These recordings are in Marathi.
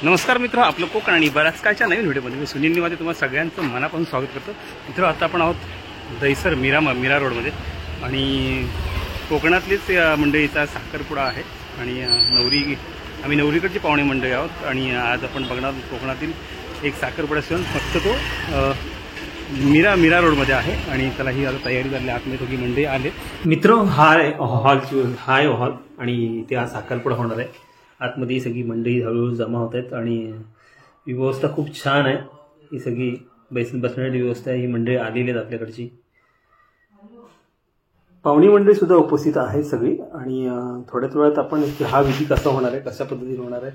नमस्कार मित्र, आपलं कोकण आणि बऱ्याच कायच्या नवीन व्हिडिओमध्ये मी सुनील निवादे तुम्हाला सगळ्यांचं मनापासून स्वागत करतो। मित्र, आता आपण आहोत दहिसर मीरा रोडमध्ये आणि कोकणातलीच मंडळीचा साखरपुडा आहे आणि आम्ही नवरीकडची पाहुणे मंडळी आहोत आणि आज आपण बघणार कोकणातील एक साखरपुडा सण। फक्त तो मीरा रोडमध्ये आहे आणि त्याला ही आता तयारी झाली। आतमध्ये दोघी मंडळी आले। मित्र, हाय हॉल आणि ते आज साखरपुडा होणार आहे। आतमध्ये सगळी मंडळी हळूहळू जमा होत आहेत आणि व्यवस्था खूप छान आहे। ही सगळी बसण्याची व्यवस्था आहे। ही मंडळी आलेली आहेत आपल्याकडची। पाहुणी मंडळी सुद्धा उपस्थित आहेत सगळी आणि थोड्याच वेळात आपण हा विधी कसा होणार आहे, कशा पद्धतीने होणार आहे,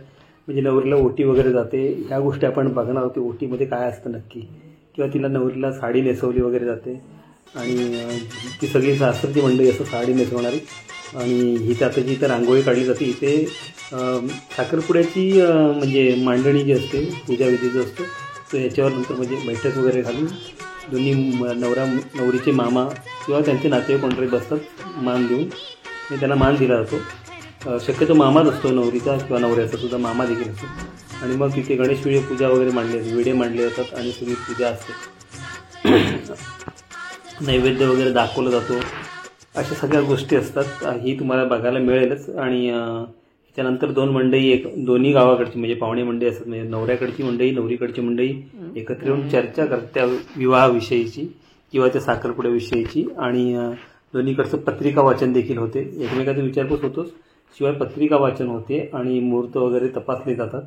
म्हणजे नवरीला ओटी वगैरे जाते ह्या गोष्टी आपण बघणार आहोत। ओटीमध्ये काय असतं नक्की, किंवा तिला नवरीला साडी नेसवली वगैरे जाते आणि ती सगळी सासरची मंडळी असं साडी नेसवणारी आणि ही आता जी इथं रांगोळी काढली जाते इथे साखरपुड्याची म्हणजे मांडणी जी असते, पूजाविधी जो असतो तो याच्यावर नंतर म्हणजे बैठक वगैरे घालून दोन्ही नवरीचे मामा किंवा त्यांचे नातेवाईक कोणतरी बसतात मान देऊन, आणि त्यांना मान दिला जातो। शक्यतो मामाच असतो नवरीचा किंवा नवऱ्याचा सुद्धा मामा देखील असतो। आणि मग तिथे गणेश पूजा वगैरे विडे मांडले जातात आणि सगळी पूजा असते। नैवेद्य वगैरे दाखवला जातो। अशा सगळ्या गोष्टी असतात, ही तुम्हाला बघायला मिळेलच। आणि त्यानंतर दोन मंडळी दोन्ही गावाकडची म्हणजे पाहुणे मंडळी असतात, म्हणजे नवऱ्याकडची मंडळी नवरीकडची मंडळी एकत्र येऊन चर्चा करतात त्या विवाहाविषयीची किंवा त्या साखरपुड्याविषयीची। आणि दोन्हीकडचं पत्रिका वाचन देखील होते, एकमेकांचा विचारपूस होतोच, शिवाय पत्रिका वाचन होते आणि मुहूर्त वगैरे तपासले जातात।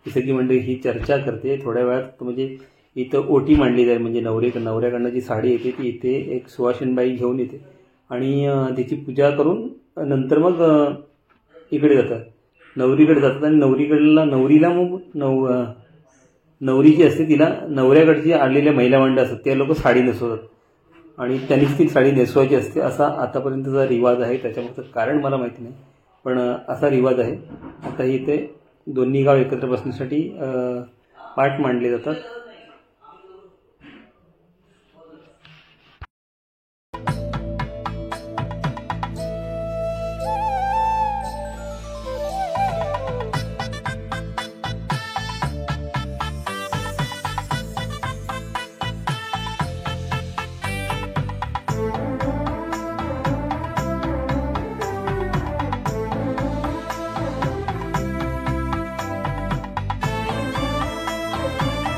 ही सगळी मंडळी ही चर्चा करते। थोड्या वेळात म्हणजे इथं ओटी मांडली जाईल, म्हणजे नवऱ्याकडनं जी साडी येते ती इथे एक सुवासिनबाई घेऊन येते आणि त्याची पूजा करून नंतर मग इकडे जातात, नवरीकडे जातात आणि नवरीला मग नवरी जी असते तिला नवऱ्याकडची आलेल्या महिला मंडळ असतात ते लोक साडी नेसवतात आणि त्यांनीच ती साडी नेसवायची असते, असा आतापर्यंतचा रिवाज आहे। त्याच्यामागचं कारण मला माहिती नाही, पण असा रिवाज आहे। आता इथे दोन्ही गाव एकत्र बसण्यासाठी पाठ मांडले जातात।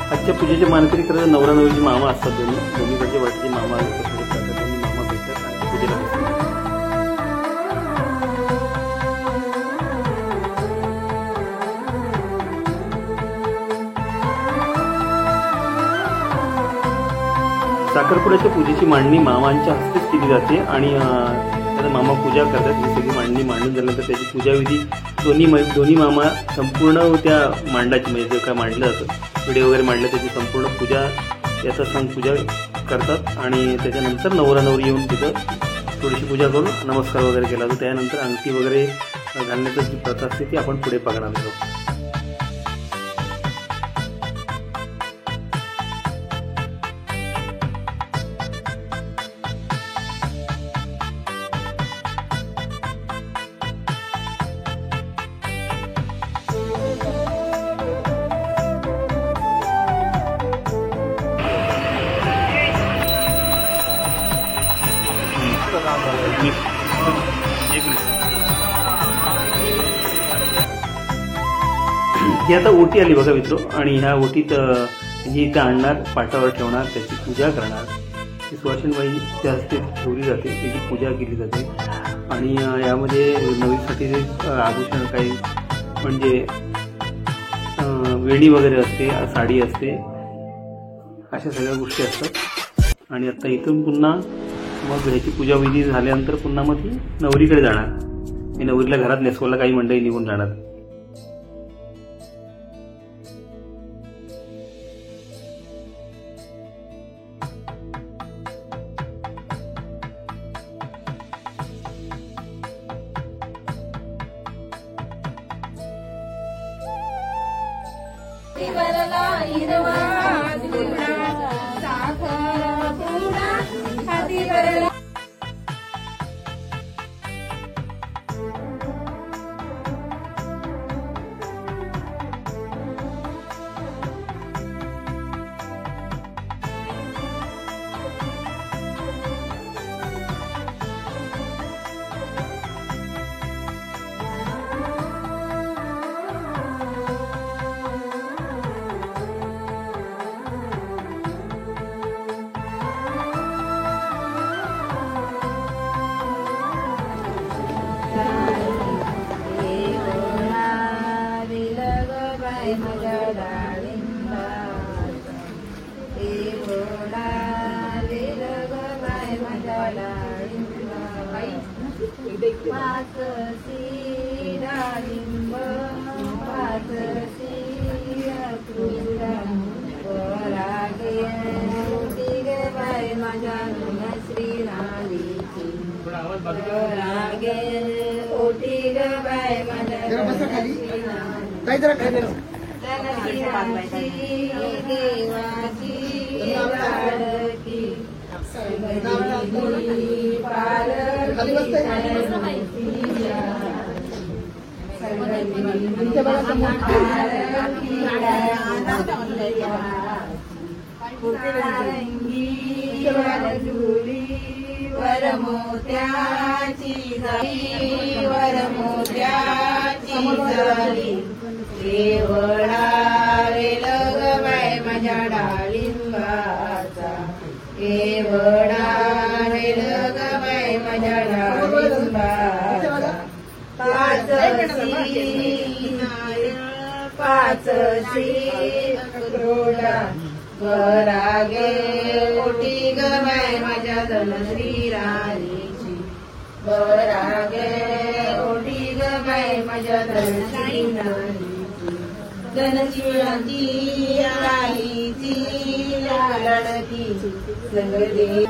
आजच्या पूजेचे मानकरी करत नवरा नवरीचे मामा असतात, दोन्हीकडचे वाटचे मामा दोन्ही मामा भेटतात आणि पूजेला बसतात। साखरपुड्याच्या पूजेची मांडणी मामांच्या हस्तेच केली जाते आणि त्याचा मामा पूजा करतात। ही सगळी मांडणी मांडून झाल्यानंतर त्याची पूजाविधी दोन्ही मामा संपूर्ण त्या मांडाची म्हणजे जे काय मांडलं जातं, विडे वगैरे मांडलं त्याची संपूर्ण पूजा याचा सण पूजा करतात आणि त्याच्यानंतर नवरा नवरी येऊन तिथं थोडीशी पूजा करून नमस्कार वगैरे केला जातो। त्यानंतर अंगठी वगैरे घालण्याची जी प्रथा असते ती आपण पुढे बघणार आहोत। ही आता ओटी आली बघा मित्र, आणि ह्या ओटीत जी इथं आणणार, पाटावर ठेवणार, त्याची पूजा करणार, ती सुवासिनबाईच्या हस्ते ठेवली जाते, त्याची पूजा केली जाते। आणि यामध्ये नवरीसाठी जे आभूषण काही म्हणजे वेणी वगैरे असते, साडी असते, अशा सगळ्या गोष्टी असतात। आणि आता इथून पुन्हा मग ह्याची पूजाविधी झाल्यानंतर पुन्हा मग ती नवरीकडे जाणार, नवरीला घरात नेसवायला काही मंडळी निघून जाणार। बाय माझ्या डाळिंबाचा केवडालेल ग बाय माझ्या डाळिंबाचा पाचशी डाळिंब पाचशी अक्रूरा परागे ओटी ग बाय माझ्या श्री नालीची परागे ओटी ग बाय माझ्या देवाची लाडकी वरमोत्याची झाली केवडालेल ग बाय माझ्या डाळिंबाचा केवडालेल ग बाय माझ्या डाळिंबाचा पाचशी अक्रोडा परागे ओटी ग बाय माझ्या धनश्री राणीची परागे ओटी ग बाय माझ्या धनश्री राणीची धनशिवाची आईची लाडकी संगती